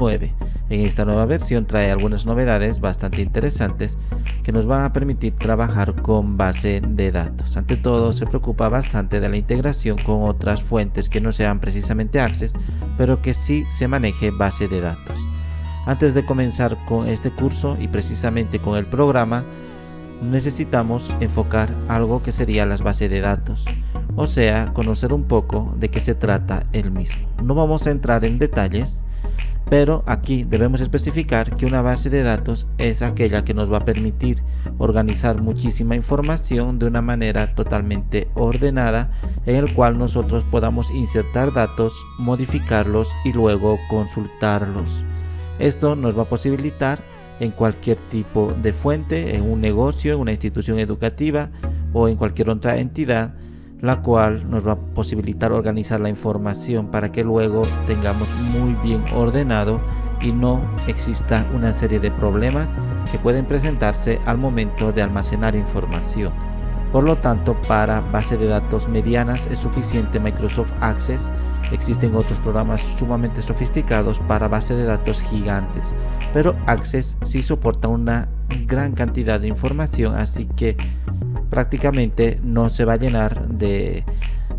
9. En esta nueva versión trae algunas novedades bastante interesantes que nos van a permitir trabajar con base de datos. Ante todo, se preocupa bastante de la integración con otras fuentes que no sean precisamente Access, pero que sí se maneje base de datos. Antes de comenzar con este curso y precisamente con el programa, necesitamos enfocar algo que sería las bases de datos, o sea, conocer un poco de qué se trata el mismo. No vamos a entrar en detalles, pero aquí debemos especificar que una base de datos es aquella que nos va a permitir organizar muchísima información de una manera totalmente ordenada, en el cual nosotros podamos insertar datos, modificarlos y luego consultarlos. Esto nos va a posibilitar en cualquier tipo de fuente, en un negocio, en una institución educativa o en cualquier otra entidad, la cual nos va a posibilitar organizar la información para que luego tengamos muy bien ordenado y no exista una serie de problemas que pueden presentarse al momento de almacenar información. Por lo tanto, para bases de datos medianas es suficiente Microsoft Access. Existen otros programas sumamente sofisticados para bases de datos gigantes, pero Access sí soporta una gran cantidad de información, así que prácticamente no se va a llenar de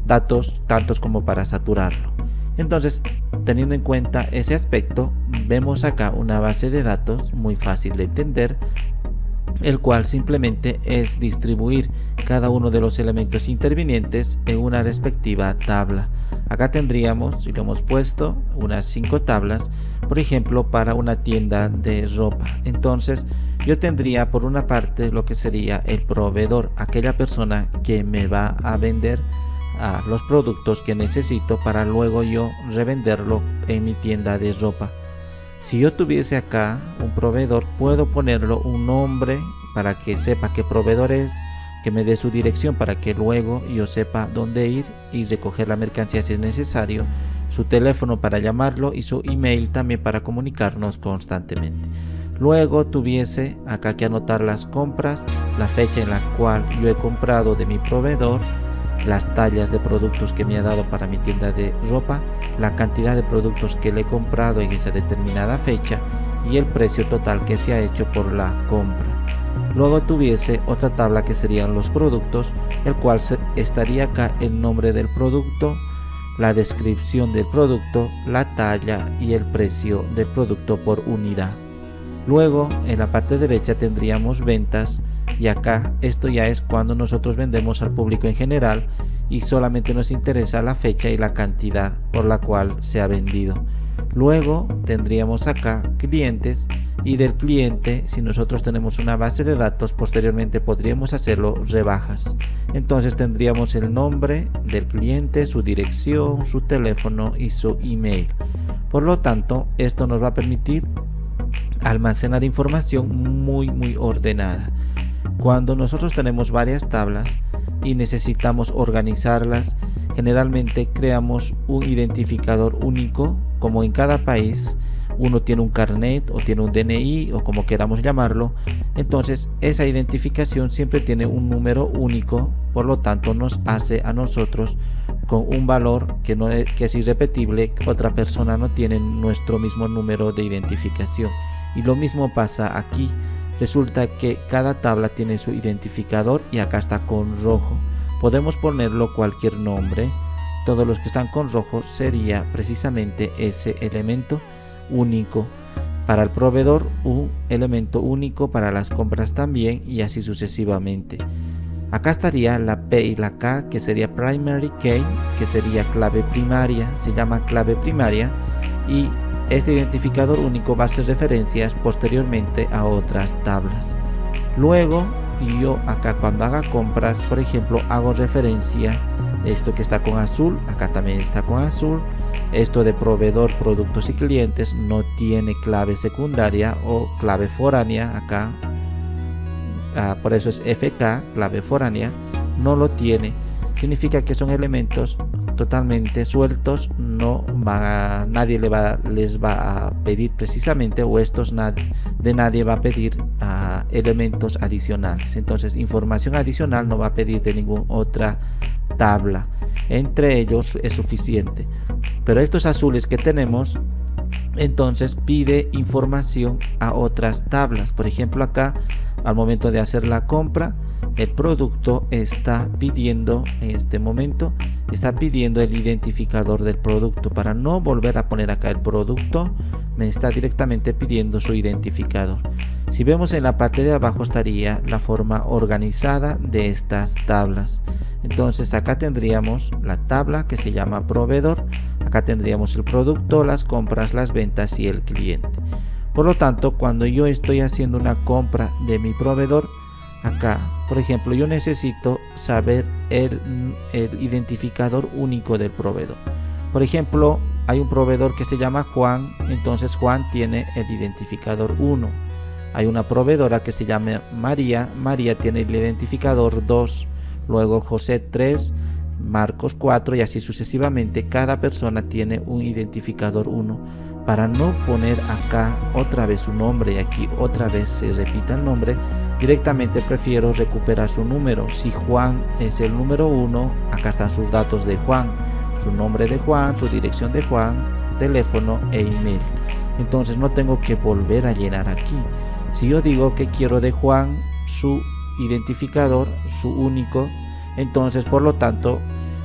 datos tantos como para saturarlo. Entonces, teniendo en cuenta ese aspecto, vemos acá una base de datos muy fácil de entender, el cual simplemente es distribuir cada uno de los elementos intervinientes en una respectiva tabla. Acá tendríamos, si lo hemos puesto, unas 5 tablas, por ejemplo, para una tienda de ropa. Entonces, yo tendría por una parte lo que sería el proveedor, aquella persona que me va a vender los productos que necesito para luego yo revenderlo en mi tienda de ropa. Si yo tuviese acá un proveedor, puedo ponerlo un nombre para que sepa qué proveedor es, que me dé su dirección para que luego yo sepa dónde ir y recoger la mercancía si es necesario, su teléfono para llamarlo y su email también para comunicarnos constantemente. Luego tuviese acá que anotar las compras, la fecha en la cual yo he comprado de mi proveedor, las tallas de productos que me ha dado para mi tienda de ropa, la cantidad de productos que le he comprado en esa determinada fecha y el precio total que se ha hecho por la compra. Luego tuviese otra tabla que serían los productos, el cual estaría acá el nombre del producto, la descripción del producto, la talla y el precio del producto por unidad. Luego en la parte derecha tendríamos ventas, y acá esto ya es cuando nosotros vendemos al público en general y solamente nos interesa la fecha y la cantidad por la cual se ha vendido. Luego tendríamos acá clientes, y del cliente, si nosotros tenemos una base de datos, posteriormente podríamos hacerlo rebajas. Entonces tendríamos el nombre del cliente, su dirección, su teléfono y su email. Por lo tanto, esto nos va a permitir almacenar información muy ordenada. Cuando nosotros tenemos varias tablas y necesitamos organizarlas, generalmente creamos un identificador único, como en cada país uno tiene un carnet o tiene un DNI o como queramos llamarlo. Entonces esa identificación siempre tiene un número único, por lo tanto nos hace a nosotros con un valor que es irrepetible, que otra persona no tiene nuestro mismo número de identificación. Y lo mismo pasa aquí. Resulta que cada tabla tiene su identificador y acá está con rojo. Podemos ponerlo cualquier nombre. Todos los que están con rojo sería precisamente ese elemento único. Para el proveedor, un elemento único, para las compras también, y así sucesivamente. Acá estaría la P y la K, que sería primary key, que sería clave primaria, se llama clave primaria, y este identificador único va a hacer referencias posteriormente a otras tablas. Luego yo acá cuando haga compras, por ejemplo, hago referencia a esto que está con azul, acá también está con azul. Esto de proveedor, productos y clientes no tiene clave secundaria o clave foránea acá, por eso es FK, clave foránea, no lo tiene. Significa que son elementos totalmente sueltos, nadie les va a pedir precisamente, o nadie va a pedir elementos adicionales. Entonces información adicional no va a pedir de ninguna otra tabla, entre ellos es suficiente. Pero estos azules que tenemos entonces pide información a otras tablas. Por ejemplo, acá al momento de hacer la compra, el producto está pidiendo, en este momento está pidiendo el identificador del producto. Para no volver a poner acá el producto, me está directamente pidiendo su identificador. Si vemos en la parte de abajo estaría la forma organizada de estas tablas. Entonces acá tendríamos la tabla que se llama proveedor, acá tendríamos el producto, las compras, las ventas y el cliente. Por lo tanto, cuando yo estoy haciendo una compra de mi proveedor, acá por ejemplo yo necesito saber el identificador único del proveedor. Por ejemplo, hay un proveedor que se llama Juan, entonces Juan tiene el identificador 1. Hay una proveedora que se llama María, María tiene el identificador 2. Luego José 3, Marcos 4 y así sucesivamente. Cada persona tiene un identificador 1. Para no poner acá otra vez su nombre y aquí otra vez se repita el nombre, directamente prefiero recuperar su número. Si Juan es el número 1, acá están sus datos de Juan, su nombre de Juan, su dirección de Juan, teléfono e email. Entonces no tengo que volver a llenar aquí. Si yo digo que quiero de Juan su identificador, su único, entonces por lo tanto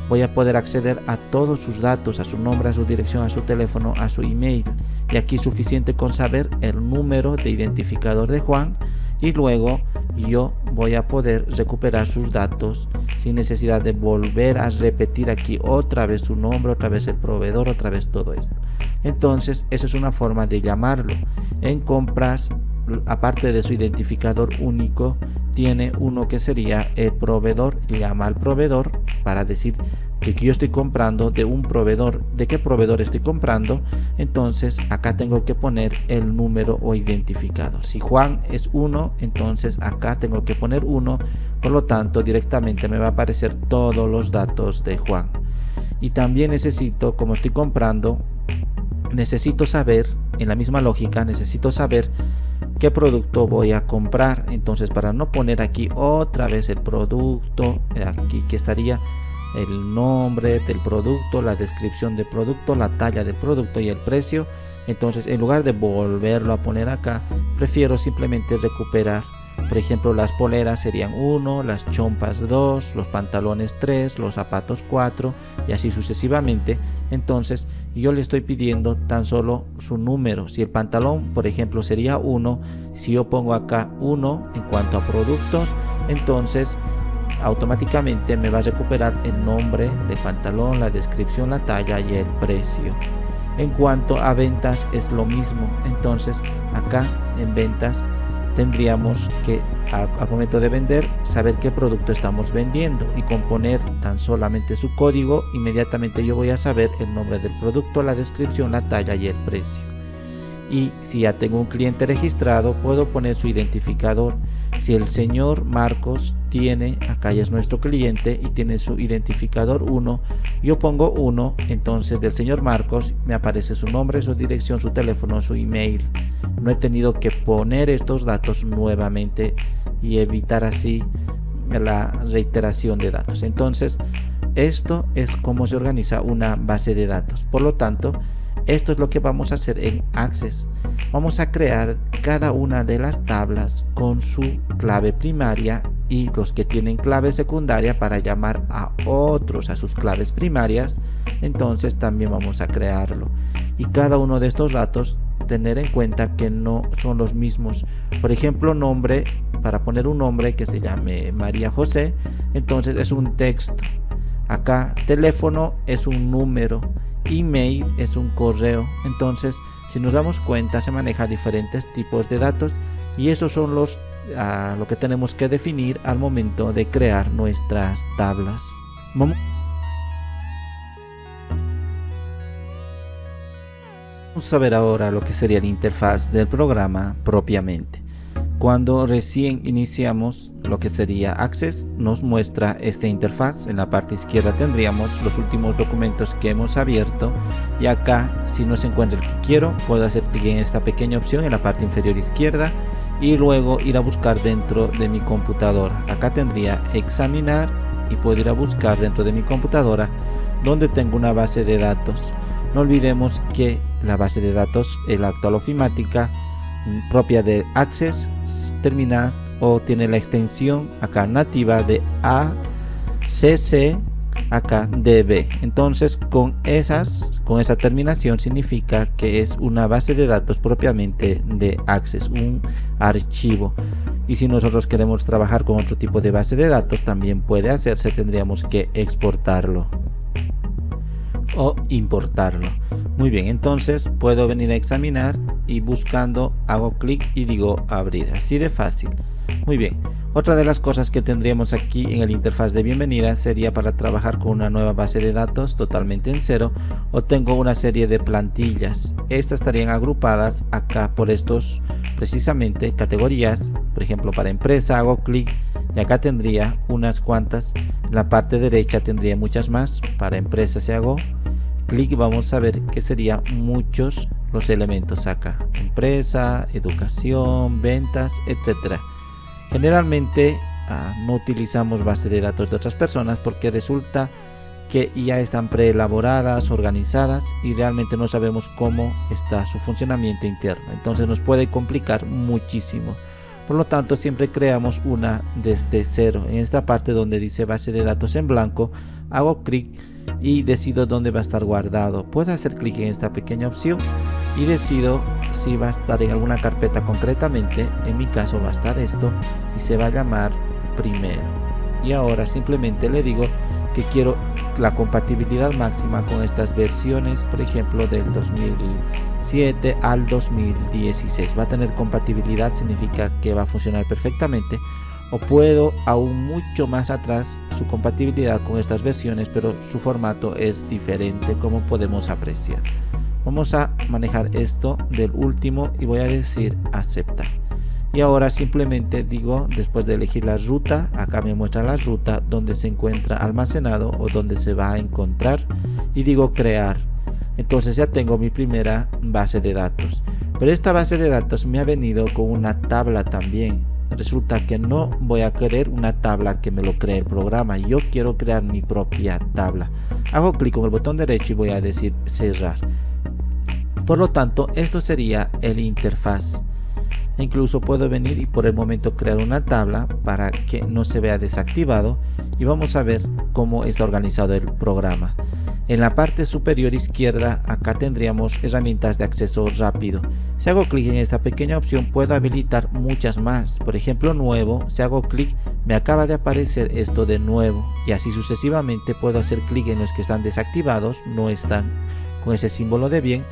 voy a poder acceder a todos sus datos, a su nombre, a su dirección, a su teléfono, a su email, y aquí es suficiente con saber el número de identificador de Juan y luego yo voy a poder recuperar sus datos sin necesidad de volver a repetir aquí otra vez su nombre, otra vez el proveedor, otra vez todo esto. Entonces esa es una forma de llamarlo. En compras, aparte de su identificador único, tiene uno que sería el proveedor. Llama al proveedor para decir que yo estoy comprando de un proveedor. ¿De qué proveedor estoy comprando? Entonces acá tengo que poner el número o identificador. Si Juan es 1, entonces acá tengo que poner 1. Por lo tanto, directamente me va a aparecer todos los datos de Juan. Y también necesito, como estoy comprando, necesito saber, en la misma lógica, necesito saber qué producto voy a comprar. Entonces, para no poner aquí otra vez el producto, aquí que estaría el nombre del producto, la descripción del producto, la talla del producto y el precio. Entonces, en lugar de volverlo a poner acá, prefiero simplemente recuperar. Por ejemplo, las poleras serían 1, las chompas 2, los pantalones 3, los zapatos 4 y así sucesivamente. Entonces yo le estoy pidiendo tan solo su número. Si el pantalón, por ejemplo, sería 1, si yo pongo acá 1 en cuanto a productos, entonces automáticamente me va a recuperar el nombre del pantalón, la descripción, la talla y el precio. En cuanto a ventas es lo mismo. Entonces acá en ventas tendríamos que al momento de vender saber qué producto estamos vendiendo y con poner tan solamente su código, inmediatamente yo voy a saber el nombre del producto, la descripción, la talla y el precio. Y si ya tengo un cliente registrado, puedo poner su identificador. Si el señor Marcos tiene, acá ya es nuestro cliente y tiene su identificador 1, yo pongo 1, entonces del señor Marcos me aparece su nombre, su dirección, su teléfono, su email. No he tenido que poner estos datos nuevamente y evitar así la reiteración de datos. Entonces esto es cómo se organiza una base de datos. Por lo tanto, esto es lo que vamos a hacer en Access. Vamos a crear cada una de las tablas con su clave primaria y los que tienen clave secundaria para llamar a otros a sus claves primarias. Entonces también vamos a crearlo. Y cada uno de estos datos, tener en cuenta que no son los mismos. Por ejemplo, nombre, para poner un nombre que se llame María José, entonces es un texto. Acá teléfono es un número, email es un correo. Entonces, si nos damos cuenta, se maneja diferentes tipos de datos y esos son lo que tenemos que definir al momento de crear nuestras tablas. Vamos a ver ahora lo que sería la interfaz del programa propiamente. Cuando recién iniciamos lo que sería Access, nos muestra esta interfaz. En la parte izquierda tendríamos los últimos documentos que hemos abierto y acá, si no se encuentra el que quiero, puedo hacer clic en esta pequeña opción en la parte inferior izquierda y luego ir a buscar dentro de mi computadora. Acá tendría examinar y puedo ir a buscar dentro de mi computadora donde tengo una base de datos. No olvidemos que la base de datos, la actual ofimática propia de Access, termina o tiene la extensión acá nativa de ACC acá DB. Entonces con esa terminación significa que es una base de datos propiamente de Access, un archivo. Y si nosotros queremos trabajar con otro tipo de base de datos, también puede hacerse, tendríamos que exportarlo o importarlo. Muy bien, entonces puedo venir a examinar y buscando hago clic y digo abrir, así de fácil. Muy bien, otra de las cosas que tendríamos aquí en el interfaz de bienvenida sería para trabajar con una nueva base de datos totalmente en cero, o tengo una serie de plantillas. Estas estarían agrupadas acá por estos precisamente categorías. Por ejemplo, para empresa hago clic y acá tendría unas cuantas. En la parte derecha tendría muchas más. Para empresa si hago clic vamos a ver que serían muchos los elementos acá: empresa, educación, ventas, etcétera. Generalmente no utilizamos base de datos de otras personas porque resulta que ya están preelaboradas, organizadas, y realmente no sabemos cómo está su funcionamiento interno. Entonces nos puede complicar muchísimo. Por lo tanto, siempre creamos una desde cero. En esta parte donde dice base de datos en blanco, hago clic y decido dónde va a estar guardado. Puedo hacer clic en esta pequeña opción y decido si va a estar en alguna carpeta concretamente. En mi caso va a estar esto y se va a llamar primero. Y ahora simplemente le digo que quiero la compatibilidad máxima con estas versiones, por ejemplo del 2007 al 2016. Va a tener compatibilidad, significa que va a funcionar perfectamente. O puedo aún mucho más atrás su compatibilidad con estas versiones, pero su formato es diferente, como podemos apreciar. Vamos a manejar esto del último y voy a decir aceptar. Y ahora simplemente digo, después de elegir la ruta, acá me muestra la ruta donde se encuentra almacenado o donde se va a encontrar, y digo crear. Entonces ya tengo mi primera base de datos, pero esta base de datos me ha venido con una tabla también. Resulta que no voy a querer una tabla que me lo cree el programa, yo quiero crear mi propia tabla. Hago clic con el botón derecho y voy a decir cerrar. Por lo tanto, esto sería el interfaz. Incluso puedo venir y por el momento crear una tabla para que no se vea desactivado, y vamos a ver cómo está organizado el programa. En la parte superior izquierda acá tendríamos herramientas de acceso rápido. Si hago clic en esta pequeña opción puedo habilitar muchas más. Por ejemplo, nuevo, si hago clic me acaba de aparecer esto de nuevo, y así sucesivamente. Puedo hacer clic en los que están desactivados, no están con ese símbolo de bien.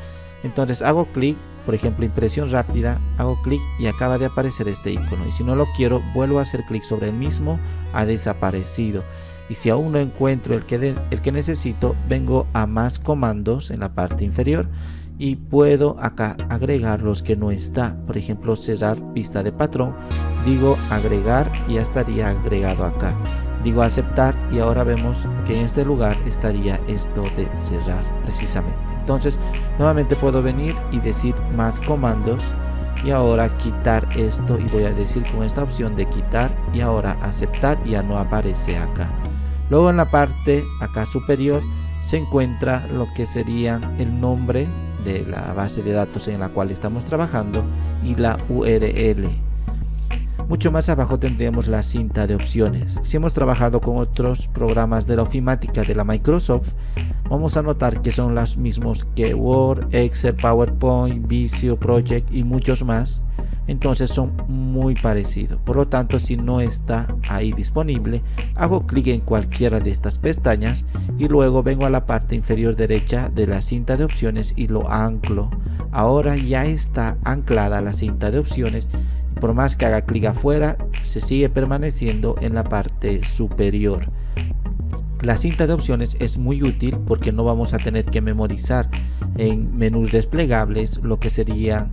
Entonces hago clic, por ejemplo impresión rápida, hago clic y acaba de aparecer este icono, y si no lo quiero vuelvo a hacer clic sobre el mismo, ha desaparecido. Y si aún no encuentro el que necesito, vengo a más comandos en la parte inferior y puedo acá agregar los que no está. Por ejemplo, cerrar vista de patrón, digo agregar y ya estaría agregado acá. Digo aceptar y ahora vemos que en este lugar estaría esto de cerrar precisamente. Entonces nuevamente puedo venir y decir más comandos y ahora quitar esto, y voy a decir con esta opción de quitar y ahora aceptar, y ya no aparece acá. Luego en la parte acá superior se encuentra lo que sería el nombre de la base de datos en la cual estamos trabajando y la URL. Mucho más abajo tendríamos la cinta de opciones. Si hemos trabajado con otros programas de la ofimática de la Microsoft, vamos a notar que son los mismos que Word, Excel, PowerPoint, Visio, Project y muchos más. Entonces son muy parecidos. Por lo tanto, si no está ahí disponible, hago clic en cualquiera de estas pestañas y luego vengo a la parte inferior derecha de la cinta de opciones y lo anclo. Ahora ya está anclada la cinta de opciones. Por más que haga clic afuera, se sigue permaneciendo en la parte superior. La cinta de opciones es muy útil porque no vamos a tener que memorizar en menús desplegables lo que serían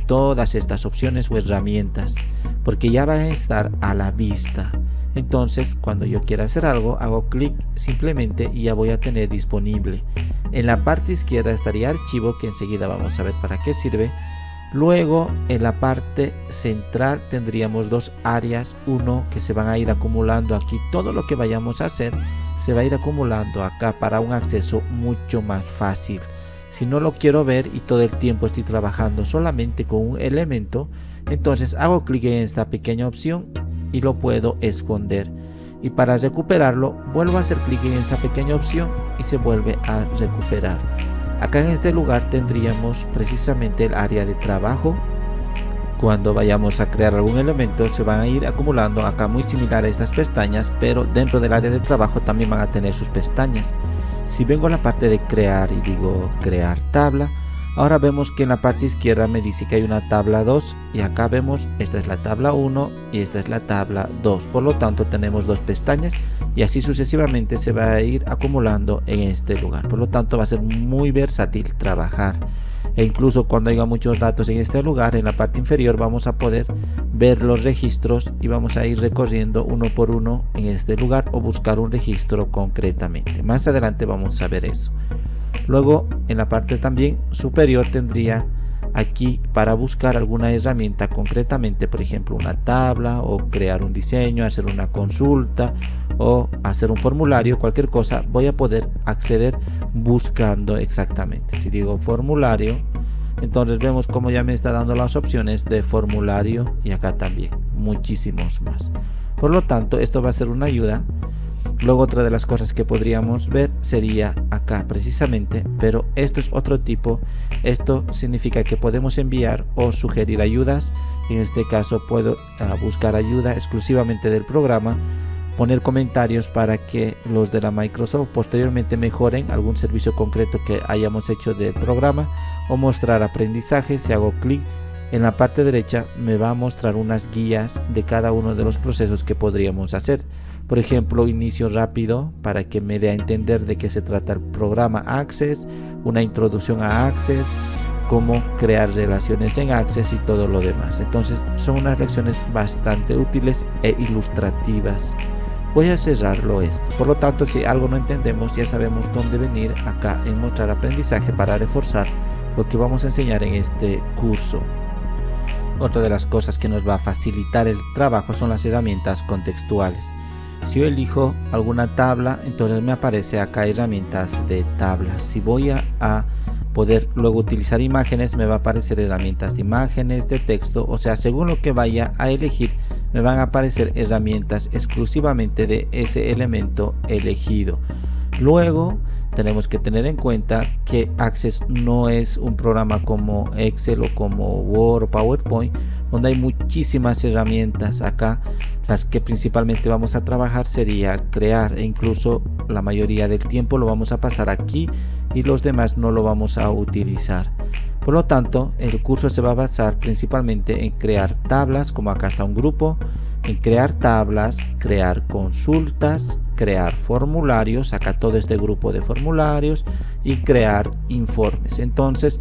todas estas opciones o herramientas, porque ya van a estar a la vista. Entonces cuando yo quiera hacer algo, hago clic simplemente y ya voy a tener disponible. En la parte izquierda estaría archivo, que enseguida vamos a ver para qué sirve. Luego en la parte central tendríamos dos áreas, uno que se van a ir acumulando aquí, todo lo que vayamos a hacer se va a ir acumulando acá para un acceso mucho más fácil. Si no lo quiero ver y todo el tiempo estoy trabajando solamente con un elemento, entonces hago clic en esta pequeña opción y lo puedo esconder. Y para recuperarlo, vuelvo a hacer clic en esta pequeña opción y se vuelve a recuperar. Acá en este lugar tendríamos precisamente el área de trabajo. Cuando vayamos a crear algún elemento se van a ir acumulando acá, muy similar a estas pestañas, pero dentro del área de trabajo también van a tener sus pestañas. Si vengo a la parte de crear y digo crear tabla, ahora vemos que en la parte izquierda me dice que hay una tabla 2 y acá vemos esta es la tabla 1 y esta es la tabla 2. Por lo tanto tenemos dos pestañas y así sucesivamente se va a ir acumulando en este lugar. Por lo tanto va a ser muy versátil trabajar. E incluso cuando haya muchos datos en este lugar, en la parte inferior vamos a poder ver los registros y vamos a ir recorriendo uno por uno en este lugar o buscar un registro concretamente. Más adelante vamos a ver eso. Luego en la parte también superior tendría aquí para buscar alguna herramienta concretamente, por ejemplo una tabla o crear un diseño, hacer una consulta o hacer un formulario, cualquier cosa voy a poder acceder buscando exactamente. Si digo formulario, entonces vemos como ya me está dando las opciones de formulario y acá también muchísimos más. Por lo tanto esto va a ser una ayuda. Luego otra de las cosas que podríamos ver sería acá precisamente, pero esto es otro tipo. Esto significa que podemos enviar o sugerir ayudas. En este caso puedo buscar ayuda exclusivamente del programa, poner comentarios para que los de la Microsoft posteriormente mejoren algún servicio concreto que hayamos hecho del programa, o mostrar aprendizaje. Si hago clic en la parte derecha me va a mostrar unas guías de cada uno de los procesos que podríamos hacer. Por ejemplo, inicio rápido para que me dé a entender de qué se trata el programa Access, una introducción a Access, cómo crear relaciones en Access y todo lo demás. Entonces son unas lecciones bastante útiles e ilustrativas. Voy a cerrarlo esto. Por lo tanto, si algo no entendemos, ya sabemos dónde venir acá en mostrar aprendizaje para reforzar lo que vamos a enseñar en este curso. Otra de las cosas que nos va a facilitar el trabajo son las herramientas contextuales. Si yo elijo alguna tabla, entonces me aparece acá herramientas de tablas. Si voy a poder luego utilizar imágenes, me va a aparecer herramientas de imágenes, de texto, o sea, según lo que vaya a elegir, me van a aparecer herramientas exclusivamente de ese elemento elegido. Luego tenemos que tener en cuenta que Access no es un programa como Excel o como Word o PowerPoint, donde hay muchísimas herramientas. Acá las que principalmente vamos a trabajar sería crear, e incluso la mayoría del tiempo lo vamos a pasar aquí y los demás no lo vamos a utilizar. Por lo tanto, el curso se va a basar principalmente en crear tablas, como acá está un grupo, en crear tablas, crear consultas, crear formularios, acá todo este grupo de formularios, y crear informes. Entonces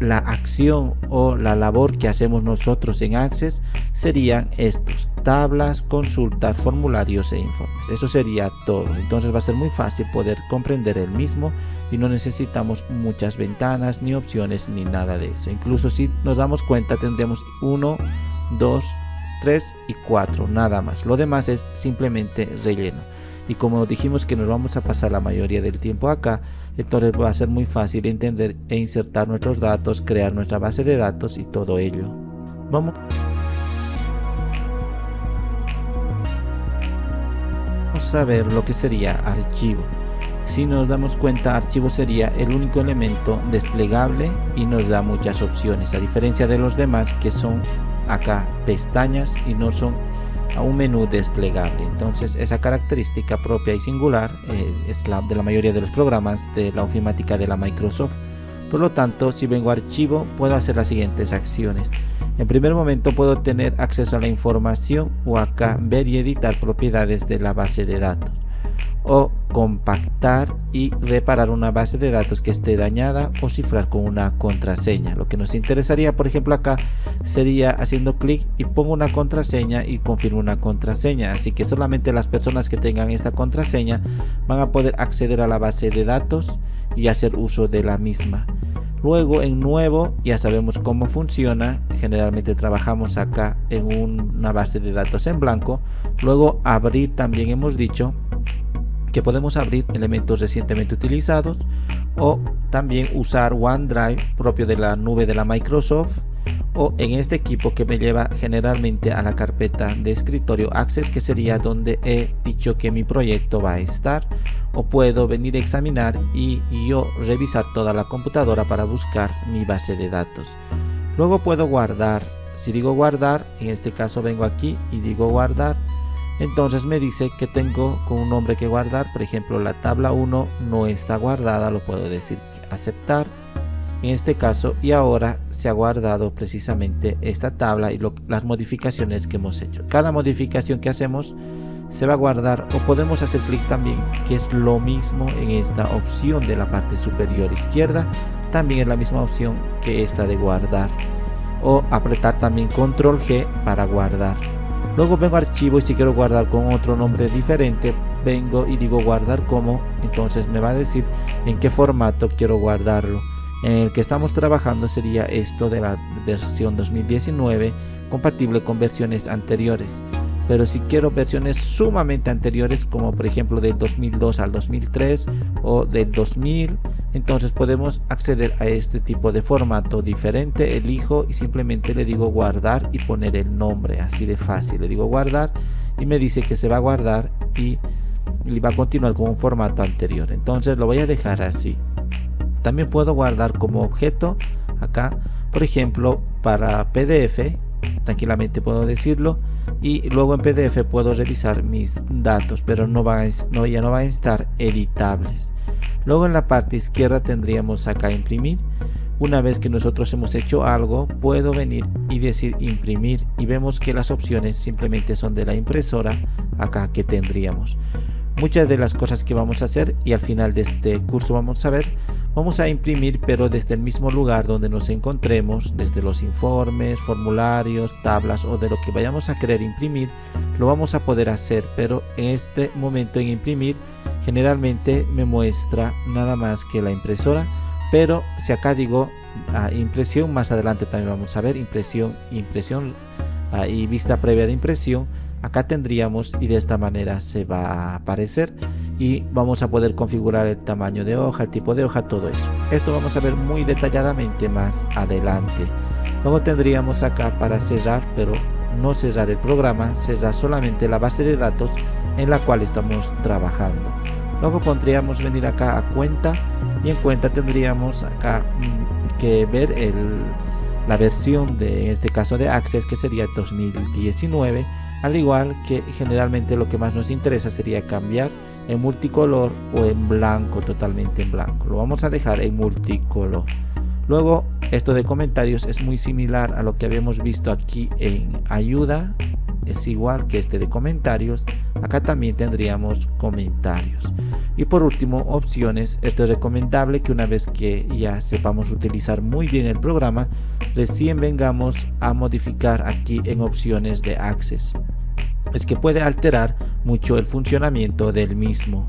la acción o la labor que hacemos nosotros en Access serían estos: tablas, consultas, formularios e informes. Eso sería todo. Entonces va a ser muy fácil poder comprender el mismo y no necesitamos muchas ventanas ni opciones ni nada de eso. Incluso si nos damos cuenta tendremos 1, 2, 3 y 4, nada más. Lo demás es simplemente relleno. Y como dijimos que nos vamos a pasar la mayoría del tiempo acá, entonces va a ser muy fácil entender e insertar nuestros datos, crear nuestra base de datos y todo ello. Vamos a ver lo que sería archivo. Si nos damos cuenta, archivo sería el único elemento desplegable y nos da muchas opciones, a diferencia de los demás que son acá pestañas y no son a un menú desplegable. Entonces esa característica propia y singular es la de la mayoría de los programas de la ofimática de la Microsoft. Por lo tanto, si vengo a archivo, puedo hacer las siguientes acciones. En primer momento puedo tener acceso a la información, o acá ver y editar propiedades de la base de datos, o compactar y reparar una base de datos que esté dañada o cifrar con una contraseña. Lo que nos interesaría, por ejemplo, acá sería haciendo clic y pongo una contraseña y confirmo una contraseña, así que solamente las personas que tengan esta contraseña van a poder acceder a la base de datos y hacer uso de la misma. Luego en nuevo ya sabemos cómo funciona. Generalmente trabajamos acá en una base de datos en blanco. Luego abrir, también hemos dicho que podemos abrir elementos recientemente utilizados o también usar OneDrive propio de la nube de la Microsoft, o en este equipo que me lleva generalmente a la carpeta de escritorio Access, que sería donde he dicho que mi proyecto va a estar, o puedo venir a examinar y yo revisar toda la computadora para buscar mi base de datos. Luego puedo guardar. Si digo guardar, en este caso vengo aquí y digo guardar, entonces me dice que tengo con un nombre que guardar. Por ejemplo, la tabla 1 no está guardada, lo puedo decir aceptar en este caso, y ahora se ha guardado precisamente esta tabla y las modificaciones que hemos hecho. Cada modificación que hacemos se va a guardar, o podemos hacer clic también, que es lo mismo en esta opción de la parte superior izquierda, también es la misma opción que esta de guardar, o apretar también control G para guardar. Luego vengo a archivo y si quiero guardar con otro nombre diferente, vengo y digo guardar como, entonces me va a decir en qué formato quiero guardarlo. En el que estamos trabajando sería esto de la versión 2019, compatible con versiones anteriores. Pero si quiero versiones sumamente anteriores, como por ejemplo del 2002 al 2003 o del 2000, entonces podemos acceder a este tipo de formato diferente. Elijo y simplemente le digo guardar y poner el nombre, así de fácil. Le digo guardar y me dice que se va a guardar y va a continuar con un formato anterior. Entonces lo voy a dejar así. También puedo guardar como objeto acá, por ejemplo, para PDF, tranquilamente puedo decirlo, y luego en PDF puedo revisar mis datos, pero ya no van a estar editables. Luego en la parte izquierda tendríamos acá imprimir. Una vez que nosotros hemos hecho algo, puedo venir y decir imprimir, y vemos que las opciones simplemente son de la impresora acá que tendríamos. Muchas de las cosas que vamos a hacer, y al final de este curso vamos a ver, vamos a imprimir, pero desde el mismo lugar donde nos encontremos, desde los informes, formularios, tablas o de lo que vayamos a querer imprimir, lo vamos a poder hacer. Pero en este momento en imprimir generalmente me muestra nada más que la impresora, pero si acá digo impresión, más adelante también vamos a ver impresión y vista previa de impresión, acá tendríamos, y de esta manera se va a aparecer y vamos a poder configurar el tamaño de hoja, el tipo de hoja, todo eso. Esto vamos a ver muy detalladamente más adelante. Luego tendríamos acá para cerrar, pero no cerrar el programa, cerrar solamente la base de datos en la cual estamos trabajando. Luego podríamos venir acá a cuenta, y en cuenta tendríamos acá que ver la versión de, en este caso de Access, que sería 2019, al igual que generalmente lo que más nos interesa sería cambiar en multicolor o en blanco, totalmente en blanco. Lo vamos a dejar en multicolor. Luego esto de comentarios es muy similar a lo que habíamos visto aquí en ayuda, es igual que este de comentarios. Acá también tendríamos comentarios. Y por último, opciones. Esto es recomendable que una vez que ya sepamos utilizar muy bien el programa, recién vengamos a modificar aquí en opciones de Access. Es que puede alterar mucho el funcionamiento del mismo.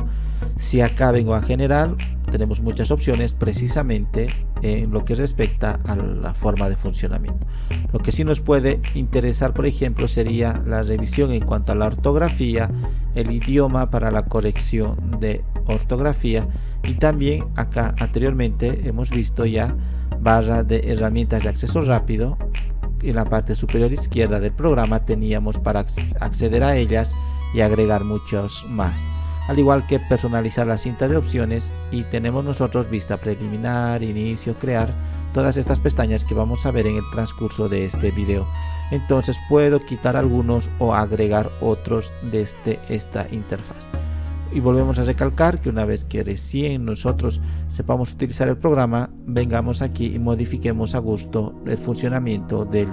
Si acá vengo a general, tenemos muchas opciones precisamente en lo que respecta a la forma de funcionamiento. Lo que sí nos puede interesar, por ejemplo, sería la revisión en cuanto a la ortografía, el idioma para la corrección de ortografía, y también acá anteriormente hemos visto ya barra de herramientas de acceso rápido. En la parte superior izquierda del programa teníamos para acceder a ellas y agregar muchos más, al igual que personalizar la cinta de opciones, y tenemos nosotros vista preliminar, inicio, crear, todas estas pestañas que vamos a ver en el transcurso de este video. Entonces puedo quitar algunos o agregar otros desde esta interfaz. Y volvemos a recalcar que una vez que recién nosotros sepamos utilizar el programa, vengamos aquí y modifiquemos a gusto el funcionamiento del